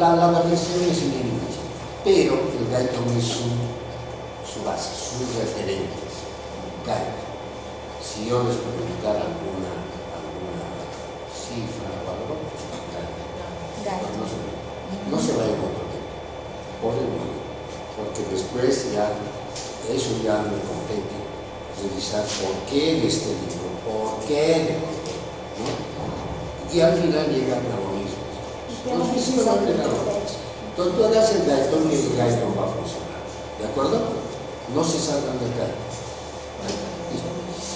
la variación es mínima, pero el gaitón es su base, sus referentes. Gaitón. Si yo les preguntara alguna cifra o algo, no se va a ir otro tiempo, por el momento, porque después ya, eso ya me compete revisar por qué de este libro, por qué de otro, ¿no? Y al final llegan a lo mismo. Entonces, entonces tú hagas el gaitón y el gaitón va a funcionar, ¿de acuerdo? No se salgan del gaitón.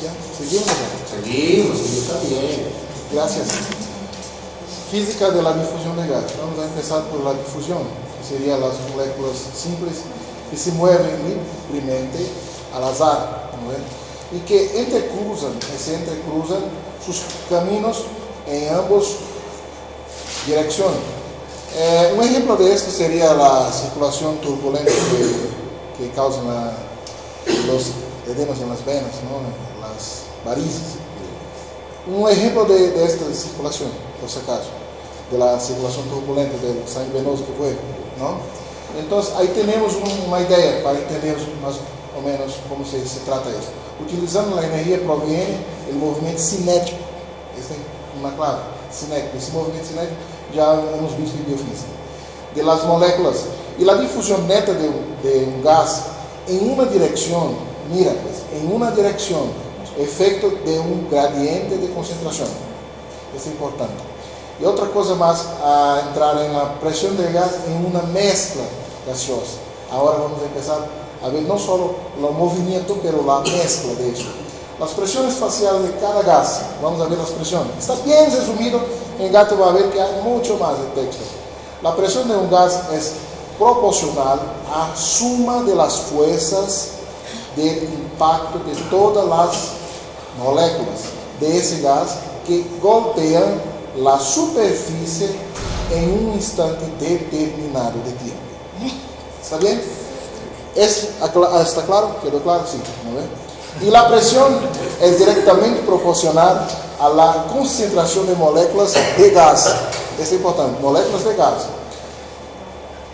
¿Ya? ¿Seguimos? Seguimos, y está bien. Gracias. Física de la difusión de gas. Vamos a empezar por la difusión, que serían las moléculas simples que se mueven libremente al azar, ¿no ven? Y que se entrecruzan sus caminos en ambas direcciones. Un ejemplo de esto sería la circulación turbulenta que causan los edemas en las venas, ¿no? Las varices. Un ejemplo de esta circulación, por si acaso, de la circulación turbulenta del sangue venoso que fue, ¿no? Entonces, ahí tenemos una idea para entender más o menos cómo se trata esto. Utilizando la energía proviene el movimiento cinético. Esta es una clave, cinético. Ese movimiento cinético ya hemos visto en biofísica. De las moléculas y la difusión neta de un gas en una dirección, mira, pues, en una dirección, efecto de un gradiente de concentración. Es importante. Y otra cosa más, a entrar en la presión del gas en una mezcla gaseosa. Ahora vamos a empezar a ver no solo el movimiento, pero la mezcla de eso. Las presiones faciales de cada gas, vamos a ver las presiones. Está bien resumido, en Gato va a ver que hay mucho más de texto. La presión de un gas es proporcional a suma de las fuerzas del impacto de todas las moléculas de ese gas que golpean la superficie en un instante determinado de tiempo. ¿Está bien? ¿Está claro? ¿Quedó claro? Sí. ¿No ve? Y la presión es directamente proporcional a la concentración de moléculas de gas. Es importante, moléculas de gas.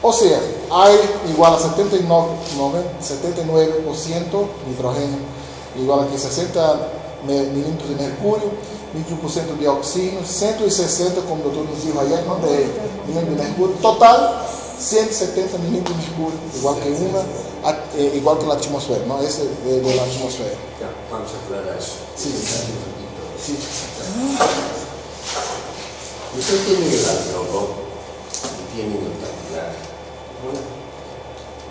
O sea, hay igual a 79% nitrógeno, igual a 60 milímetros de mercurio, 21% de oxígeno, 160, como el doctor nos dijo ayer, ¿no? de milímetros de mercurio. Total, 170 milímetros de mercurio, igual que la atmósfera, ¿no? Ese de la atmósfera. Ya, vamos a aclarar eso. Sí. Sí. Usted tiene el alveolo y tiene el capilar.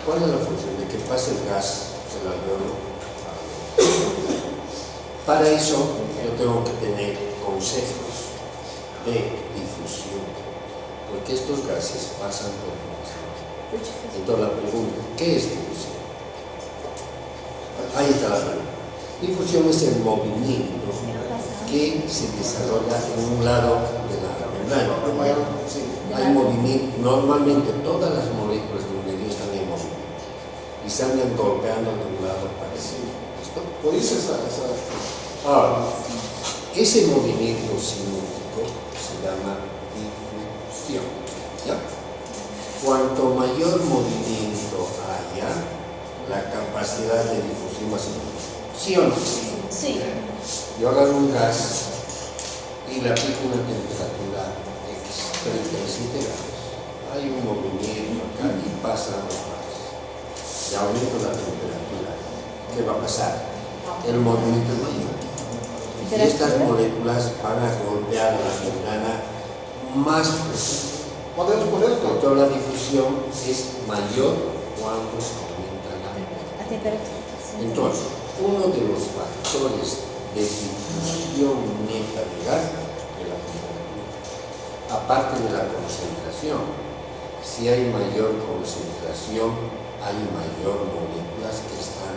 ¿Cuál es la función de que pase el gas del alveolo? Para eso yo tengo que tener consejos de difusión, porque estos gases pasan por nosotros. Entonces la pregunta, ¿qué es difusión? Ahí está la pregunta. Difusión es el movimiento que se desarrolla en un lado de la membrana. Hay movimiento, normalmente todas las moléculas del medio están en movimiento y están golpeando de un lado para el otro. Por eso Ahora, ese movimiento cinético se llama difusión. ¿Ya? Cuanto mayor movimiento haya, la capacidad de difusión más importante. ¿Sí o no? Sí. Yo agarro un gas y le aplico una temperatura X, 37 grados. Hay un movimiento acá y pasa a los gases. Ya aumento la temperatura. ¿Qué va a pasar? El movimiento es mayor. Y estas moléculas van a golpear la membrana más fuerte. podemos poner todo. Entonces la difusión es mayor cuando aumenta la temperatura. Entonces, uno de los factores de difusión neta de gas es la temperatura. Aparte de la concentración, si hay mayor concentración, hay mayor moléculas que están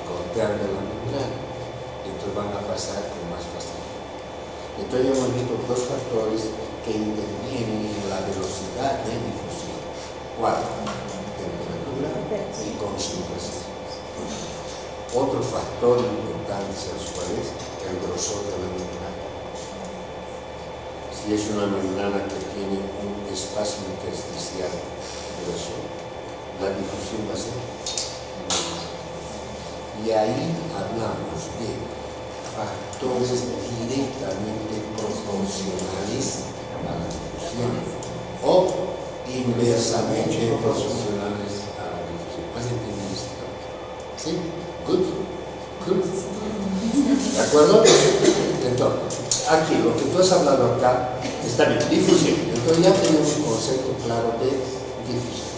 golpeando la membrana. Entonces van a pasar con más facilidad. Entonces ya hemos visto dos factores que intervienen en la velocidad de difusión. ¿Cuál? Temperatura y concentración. Otro factor importante, ¿sabes cuál es? El grosor de la membrana. Si si es una membrana que tiene un espacio intersticial grueso, la difusión va a ser menor. Y ahí hablamos de factores directamente proporcionales a la difusión o inversamente proporcionales a la difusión. ¿Has entendido esto? ¿Sí? Good. Good. ¿De acuerdo? Entonces, aquí lo que tú has hablado acá está bien, difusión. Entonces ya tenemos un concepto claro de difusión.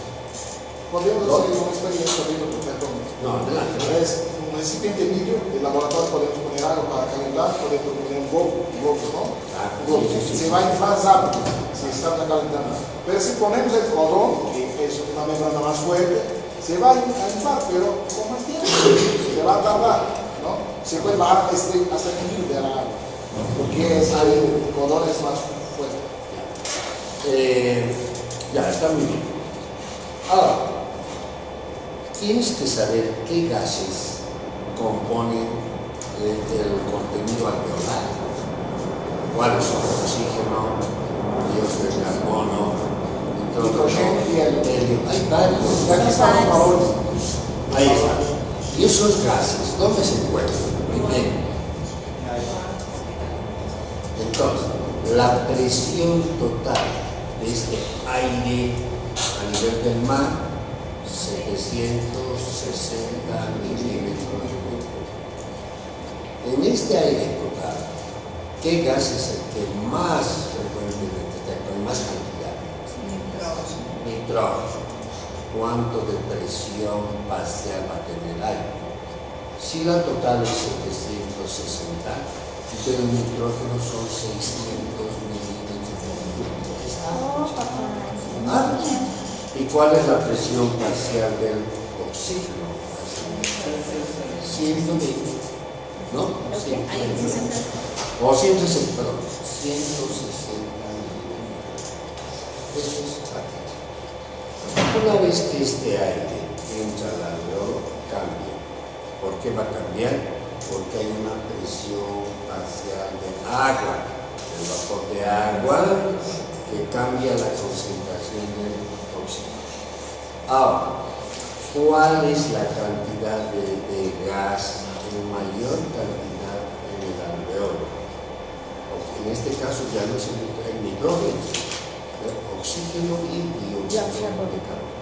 Podemos hacer una experiencia viendo por ejemplo. No, adelante. Es un recipiente vidrio de laboratorio, podemos poner agua para calentar, podemos poner un globo, ¿no? Se va a inflar rápido si estamos calentando. Pero si ponemos el cordón, que es una membrana más fuerte, se va a inflar, pero con más tiempo, se va a tardar, ¿no? Se puede bajar hasta el nivel de la agua, porque el cordón es más fuerte. Ya, está muy bien. Ahora, tienes que saber qué gases componen el contenido alveolar. ¿Cuáles son? Oxígeno, dióxido de carbono, helio. Hay varios. Aquí están los valores. Ahí está. ¿Y esos gases dónde se encuentran? Primero. Entonces, la presión total de este aire a nivel del mar, 760 milímetros de mercurio. En este aire total, ¿qué gas es el que más frecuentemente está en más cantidad? Nitrógeno. ¿Cuánto de presión parcial va a tener el aire? Si la total es 760, pero el nitrógeno son 600 milímetros de mercurio. ¿Y cuál es la presión parcial del oxígeno? 120, ¿no? 120. O 160, perdón, 160 milímetros. Eso es práctico. Una vez que este aire entra al alveolo, cambia. ¿Por qué va a cambiar? Porque hay una presión parcial de agua, el vapor de agua que cambia la concentración del oxígeno. Ahora, ¿cuál es la cantidad de gas en mayor cantidad en el alveolo? En este caso ya no es el nitrógeno, el oxígeno y dióxido de carbono,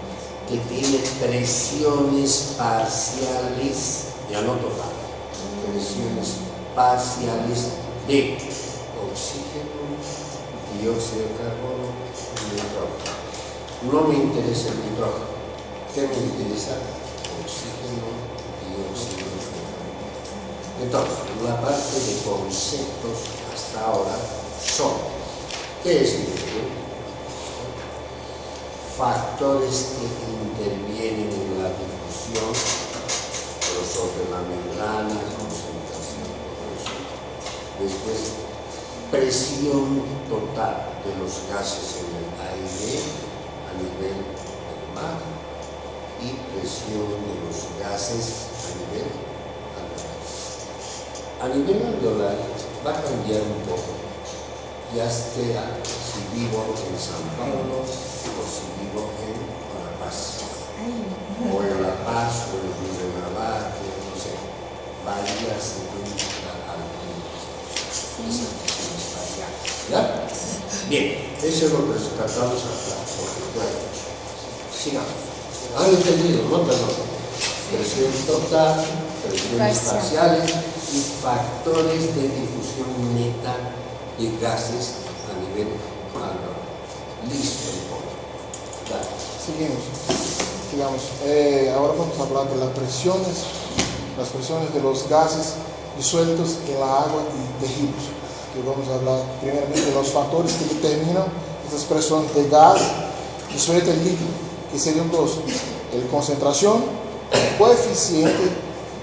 que tiene presiones parciales, ya no total, presiones parciales de oxígeno, dióxido de carbono y nitrógeno. No me interesa el nitrógeno. ¿Qué me interesa? Oxígeno, dióxido de carbono. Entonces, la parte de conceptos hasta ahora son: ¿qué es nitrógeno? Factores que intervienen en la difusión, grosor de la membrana, concentración, todo eso. Después, presión total de los gases en el aire a nivel del mar y presión de los gases a nivel alveolar. A nivel alveolar va a cambiar un poco, ya sea si vivo en San Paulo o si vivo en La Paz, o en La Paz o en Cruz de Navarra, no sé, varía según la altura. ¿Ya? Bien, eso es lo que rescatamos hasta por sigamos. ¿Han entendido? No, perdón. Presión total, presiones parciales y factores de difusión neta de gases a nivel alveolar. Listo, dale. Seguimos. Ahora vamos a hablar de las presiones de los gases disueltos en la agua y tejidos. Que vamos a hablar primeramente de los factores que determinan estas presiones de gas disuelto en líquido, que serían dos: la concentración y el coeficiente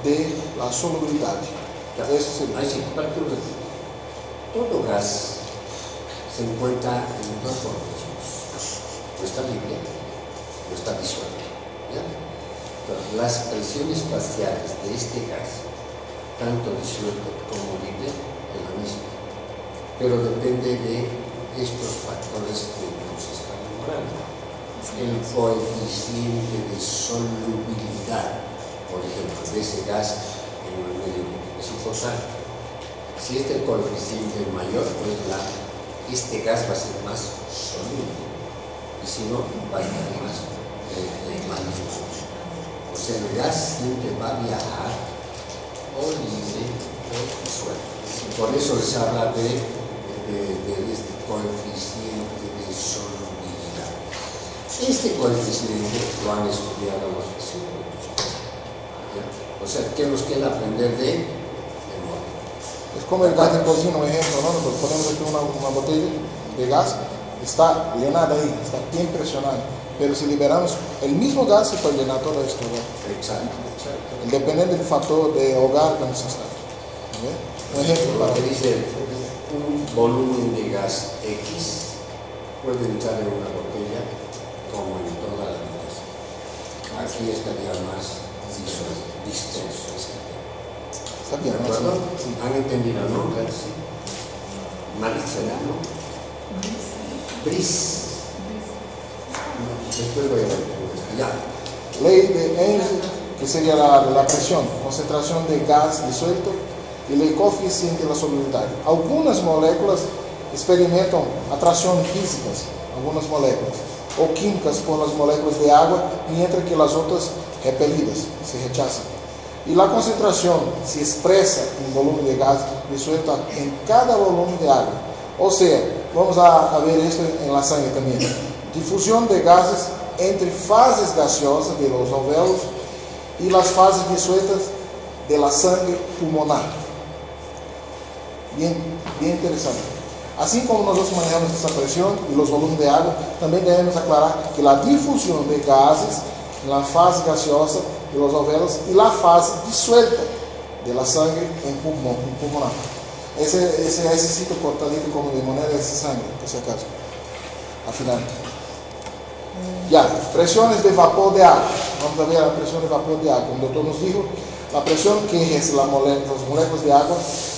de la solubilidad. Eso sería. Ahí sí, todo gas se encuentra en dos proporciones: no está libre, no está disuelto. ¿Ya? Entonces, las presiones parciales de este gas, tanto disuelto como libre, es la misma, pero depende de estos factores que nos están nombrando. El coeficiente de solubilidad, por ejemplo, de ese gas en el medio es importante. Si este coeficiente es mayor, pues este gas va a ser más soluble, y si no, va a estar más líquido. O sea, el gas siempre va a viajar o libre o suelto. Por eso se habla de este coeficiente de solubilidad. Este coeficiente lo han estudiado los físicos. O sea, ¿qué nos queda aprender de memoria? Es como el gas de cocina, un ejemplo, ¿no? Nosotros ponemos aquí una botella de gas, está llenada ahí, está bien presionada, pero si liberamos el mismo gas, se puede llenar todo esto, ¿no? Exacto. Dependiendo del factor de hogar donde se está. Un ejemplo Lo que dice un volumen de gas X puede entrar en una botella como en toda la habitación. Aquí estaría más disperso. Está bien, ¿De acuerdo? sí. ¿Han entendido, no? Sí. Maritza, ¿no? Bris. Después voy a ver. Ya. Ley de Henry, que sería la presión, concentración de gas disuelto, y el coeficiente de la solubilidad. Algunas moléculas experimentan atracciones físicas, algunas moléculas, o químicas por las moléculas de agua, mientras que las otras repelidas, se rechazan. Y la concentración se expresa en volumen de gas disuelto en cada volumen de agua. O sea, vamos a ver esto en la sangre también. Difusión de gases entre fases gaseosas de los alvéolos y las fases disueltas de la sangre pulmonar. Bien interesante. Así como nosotros manejamos esta presión y los volúmenes de agua, también debemos aclarar que la difusión de gases en la fase gaseosa de los alvéolos y la fase disuelta de la sangre en pulmonar. Ese sitio cortadito como de moneda es sangre, por si acaso. Al final. Ya, presiones de vapor de agua. Vamos a ver la presión de vapor de agua. El doctor nos dijo la presión que ejerce las moléculas de agua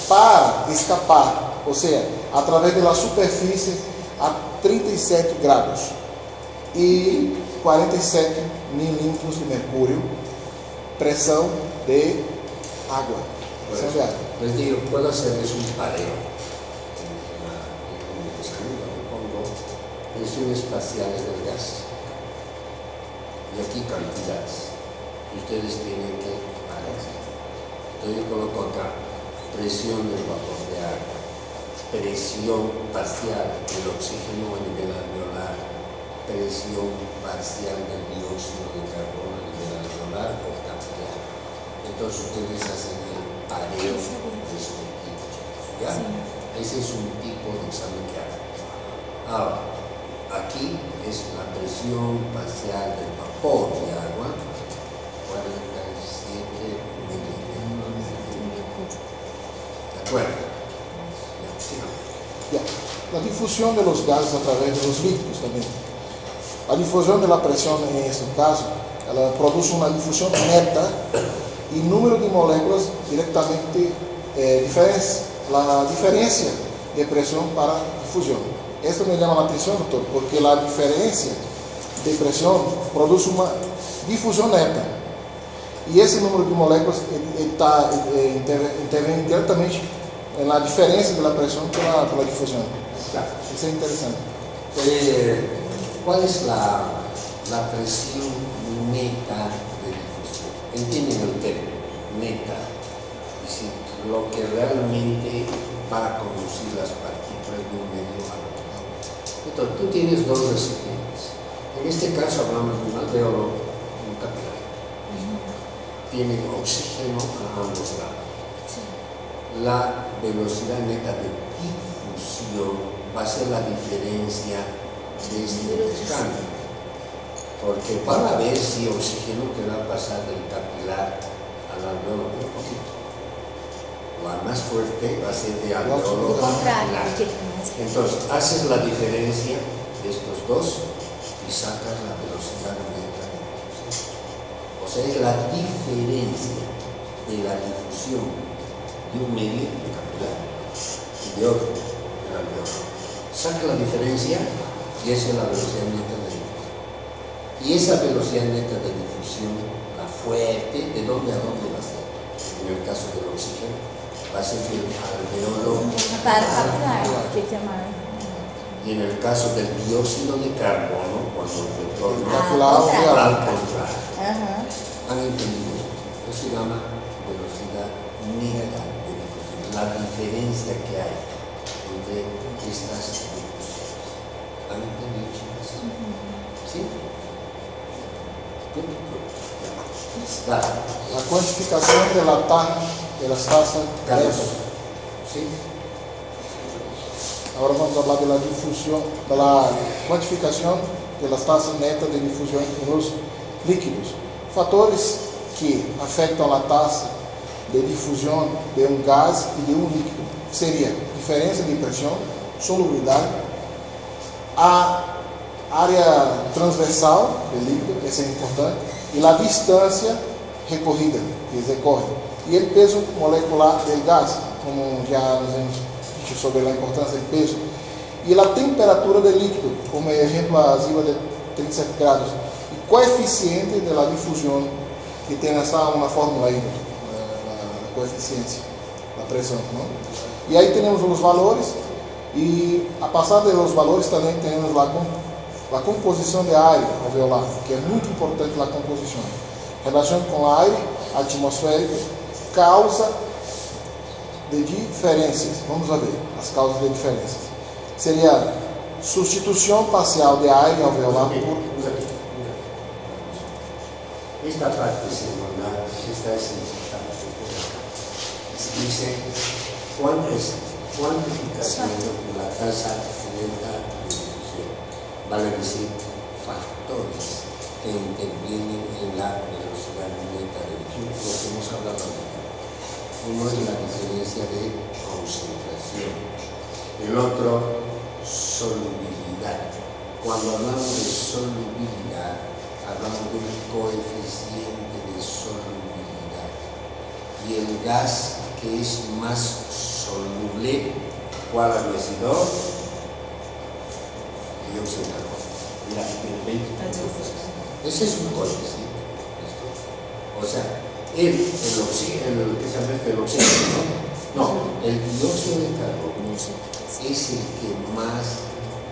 para escapar, o sea, a través de la superficie a 37 grados y 47 milímetros de mercurio, presión de agua. Presión de agua. Les digo, puedo hacerles un pareo. En el saludo le pongo presiones parciales del gas. Y aquí cantidades. Y ustedes tienen que parar. Entonces yo coloco acá presión del vapor de agua, presión parcial del oxígeno a nivel alveolar, presión parcial del dióxido de carbono a nivel alveolar o capilar. Entonces ustedes hacen el pareo respectivo. ¿Ya? Ese es un tipo de examen que hacen. Ahora, aquí es la presión parcial del vapor de agua, 47 milímetros. ¿De acuerdo? Ya. La difusión de los gases a través de los líquidos también. La difusión de la presión en este caso, ela produce una difusión neta y número de moléculas directamente la diferencia de presión para difusión. Esto me llama la atención, doctor, porque la diferencia de presión produce una difusión neta. Y ese número de moléculas interviene directamente en la diferencia de la presión por la difusión. Claro. Eso es interesante. ¿Cuál es la presión neta de difusión? Entienden el término, neta. Es decir, lo que realmente va a conducir las partículas de un medio a otro. Entonces, tú tienes dos recipientes. En este caso hablamos de un alveolo y un capilar. Tiene oxígeno a ambos lados. La velocidad neta de difusión va a ser la diferencia de este intercambio. Porque para ver si oxígeno te va a pasar del capilar al alveolo un poquito. La más fuerte va a ser de alveolo a capilar. Entonces, haces la diferencia de estos dos y sacas la velocidad neta de difusión. O sea, es la diferencia de la difusión de un medio capilar y de otro, el alveolo. saca la diferencia y esa es la velocidad neta de difusión. Y esa velocidad neta de difusión, la fuerte, ¿de dónde a dónde va a ser? En el caso del oxígeno, va a ser del alveolo para y en el caso del dióxido de carbono, cuando retorna Calculado al contrario. ¿Han entendido? Eso se llama velocidad neta de difusión, la diferencia que hay entre estas difusiones. ¿Han entendido, chicas? ¿Sí? Dale. La cuantificación de las tasas Carlos. netas. ¿Sí? Ahora vamos a hablar de la difusión, de la cuantificación de las tasas netas de difusión en los líquidos. Fatores que afectam a taxa de difusão de um gás e de um líquido seria diferença de pressão, solubilidade, a área transversal do líquido, essa é importante, e a distância recorrida, que eles recorrem, e o peso molecular do gás, como já nos hemos dicho sobre a importância do peso, e a temperatura do líquido, como exemplo acima de 37 graus, e coeficiente da difusão, que tem uma fórmula aí, a coeficiência, a pressão, não? E aí temos os valores, e a passar dos valores também temos a composição de área alveolar, que é muito importante a composição. Relação com o ar atmosférico, causa de diferenças. Vamos ver as causas de diferenças. Seria substituição parcial de ar alveolar por... Esta parte segunda está significada. Dice, ¿cuál es cuantificación de la tasa neta de difusión? Vale decir, factores que intervienen en la velocidad neta de difusión, lo que hemos hablado ahorita. Uno es la diferencia de concentración, el otro, solubilidad. Cuando hablamos de solubilidad, hablamos del coeficiente de solubilidad. Y el gas que es más soluble, ¿cuál había sido? Dióxido de carbono. Mira, el 20%. Ese es un coeficiente. O sea, el oxígeno, ¿qué se llama el oxígeno? No, el dióxido de carbono es el que más,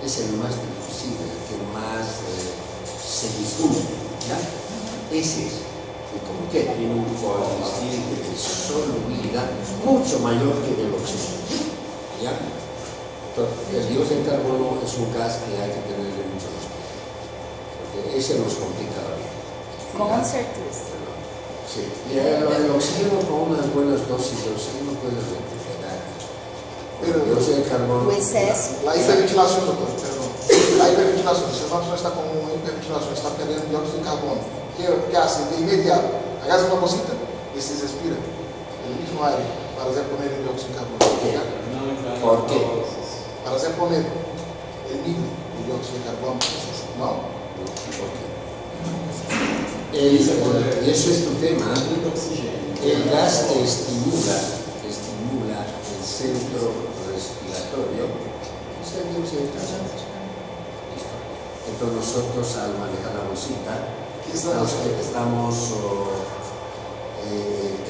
es el más difusible, el que más se difunde, ¿ya? Ese es, y como que tiene un coeficiente de solubilidad mucho mayor que el oxígeno, ¿ya? Entonces, el dióxido de carbono es un gas que hay que tenerle mucho respeto, porque ese nos complica la vida. Com certeza. Sí, y el oxígeno con unas buenas dosis de oxígeno puede recuperar. Pero el dióxido de carbono... O exceso. La hiperventilação, doutor, perdão. A hiperventilação, se uma pessoa está com uma hiperventilação, está perdendo dióxido de carbono, que hace de imediato? Agarra uma cosita e se respira el mismo aire para hacer poner el dióxido de carbono. ¿Por qué? Para hacer poner el mismo dióxido de carbono. ¿No? ¿Por qué? Y eso es tu tema. El gas que estimula el centro respiratorio es el dióxido de carbono. Entonces nosotros al manejar la bolsita estamos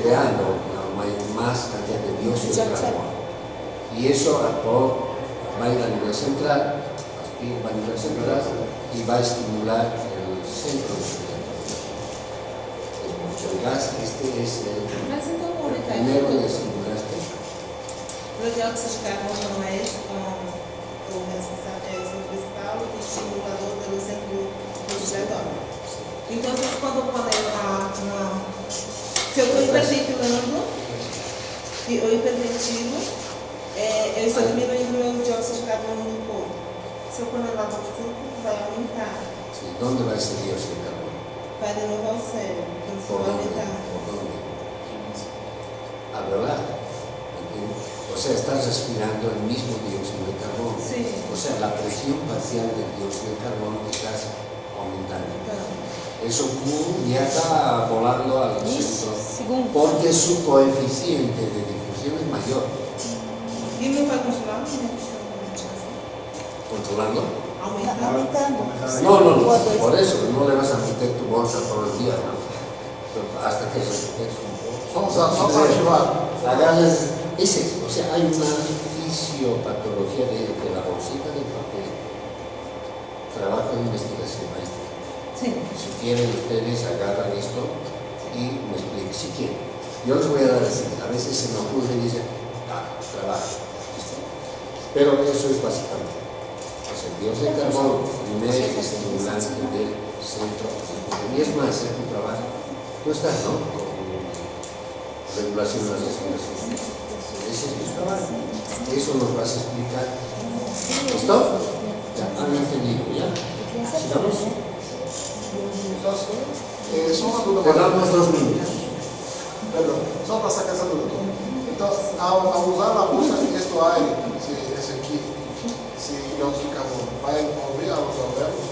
creando una más cantidad de dióxido de carbono. Y eso va a ir a nivel central, y va a estimular el centro respiratorio. El gas, este es el primero de estimular este. O dióxido de carbono não é o responsável principal e estimulador pelo centro respiratório. Então, quando se eu estou hiperventilando, o hiperventivo, eu estou diminuindo o meu dióxido de carbono no corpo. Se eu pôr na lava vai aumentar. Sí, ¿dónde va ese dióxido de carbono? Vai de novo ao cérebro, então se ¿Por vai dónde? aumentar. ¿Por dónde? Alveolar. O sea, estás respirando el mismo dióxido de carbono. Sí. O sea, la presión parcial del dióxido de carbono estás aumentando. Eso ya está volando al centro. Porque su coeficiente de difusión es mayor. E não vai continuar? controlando. Aumentando. No, O a dois. por eso no le vas a meter tu bolsa todos los días, ¿no? Hasta que se te Vamos a ativar. agarras ese, o sea, hay una fisiopatología de la bolsita de papel. Trabajo de investigación maestra. Sí. Si quieren ustedes agarran esto y me expliquen, si quieren. Yo les voy a dar así, a veces se me ocurre y dicen, trabajo. ¿Listo? Pero eso es básicamente. O sea, el dióxido de carbono, primer estimulante del centro. Y es más, es tu trabajo. Tú estás, ¿no? Con regulación de la respiración. Ese es mi trabajo. Eso nos vas a explicar. ¿Listo? Ya, han entendido, ¿ya? ¿Sigamos? Entonces, só uma dúvida. Te damos 2 minutos. Perdão, só para sacar essa dúvida. Então, ao usar a bolsa este aire, esse aqui, esse dióxido de carbono, vai envolver a los alvéolos?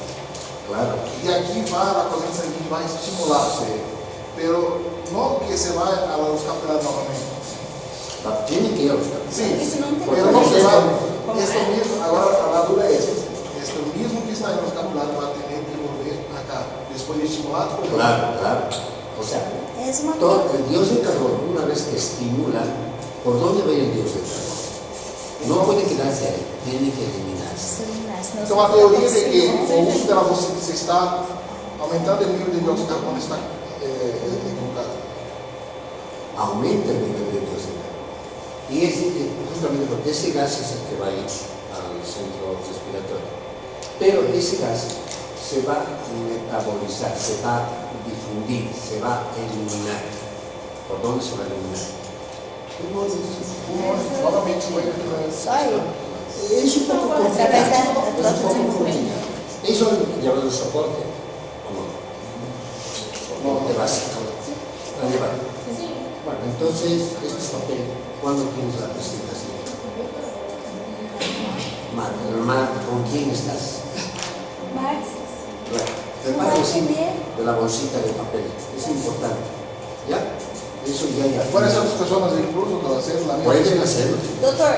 Claro. E aqui vai a corrente sanguínea, vai estimular, pero no que se vai a los capilares novamente. Tiene que ir a los capilares. Sim, Isso não tem pero no se va. Esto mismo, agora a dúvida é esta. Esto mismo que está en los capilares vai ter que volver acá, después de estimular. Claro. O sea, Es uma todo el dióxido de carbono, una vez que estimula, ¿por dónde va el dióxido de carbono? No puede quedarse ahí, tiene que eliminarse. Então a teoria de que o uso da bolsa se está aumentando o nível de dióxido de carbono está equivocado. Aumenta el nivel de dióxido de carbono. Y es justamente porque ese gas es el que va a ir al centro respiratorio. Pero ese gas se va a metabolizar, se va a difundir, se va a eliminar. ¿Por dónde se va a eliminar? Novamente, foi Só aí. Es un poco complicado. Através da Es un troca de poco desenvolvimento. complicado. ¿Eso lleva el soporte o no? Soporte básico. ¿La lleva? Bueno, entonces, este papel, ¿cuándo tienes la presentación? Marta, ¿con quién estás? Mas, Bueno, prepara así de la bolsita de papel. Es importante. ¿Ya? Eso ya. Pueden ser las personas incluso para hacer la misma. Pueden hacerlo. doutor,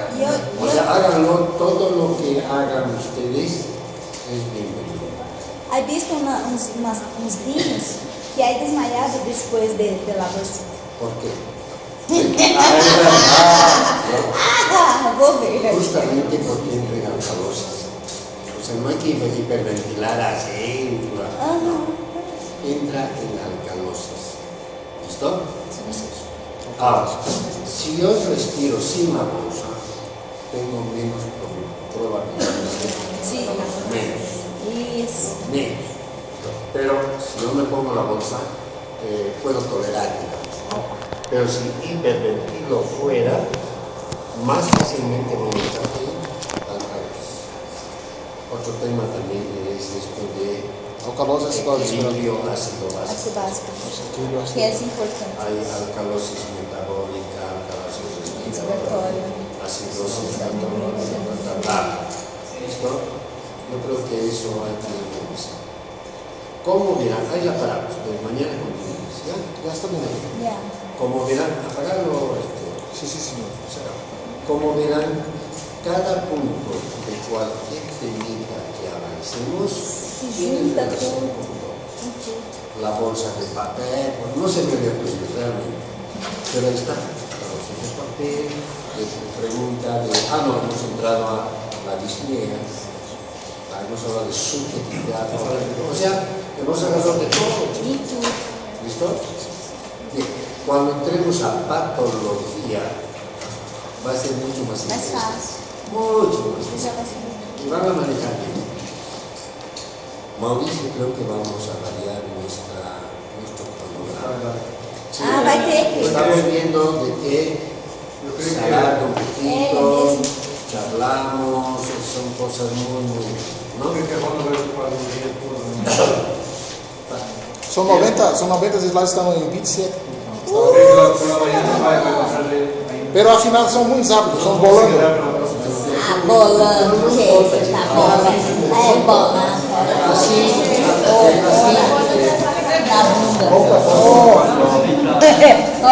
O sea, háganlo, todo lo que hagan ustedes es bienvenido. He visto uns niños que hay desmayado después de la bolsa. ¿Por qué? Vou ver. Justamente porque entra en alcalosis. O sea, no hay que hiperventilar así. Entra en alcalosis. ¿Listo? Es eso. Ahora, si yo respiro sin la bolsa, tengo menos probabilidades. Sí. Menos. Pero si yo me pongo la bolsa, puedo tolerar, digamos. Pero si hiperventilo fuera, más fácilmente me echaré alcalosis. Otro tema también es esto de Alcalose equilibrio ácido-básico. Ácido básico. Que es importante. Hay alcalosis metabólica, alcalosis respiratoria, acidosis metabólica, ¿listo? Yo creo que eso hay que revisar. ¿Cómo verán? Ahí la paramos, de mañana continuamos, ¿ya? Ya está bien. Yeah. Como verán, apagarlo, Sí, señor. como verán, cada punto de cualquier técnica que avancemos tiene junta relación con- con todo. La bolsa de papel, pues no se me había ocurrido realmente, pero ahí está, la bolsa de papel, de pregunta de, no, hemos entrado a la disnea, hemos hablado de subjetividad, o sea, hemos hablado de todo. ¿Listo? Bien, cuando entremos a patología, va a ser mucho más Mais interesante. fácil. Mucho más Já vai interesante. ser. Y van a manejar bien. Mauricio, creo que vamos a variar nuestro cronograma. Sí, Vai ter que. estamos viendo de qué salar un poquito, charlamos, son cosas muy, ¿no? São 90 slides, estão em 27. Pero afinal são muito rápidos, são bolando. Bolando, que você tá bolando. Bolando. Así, Na bunda.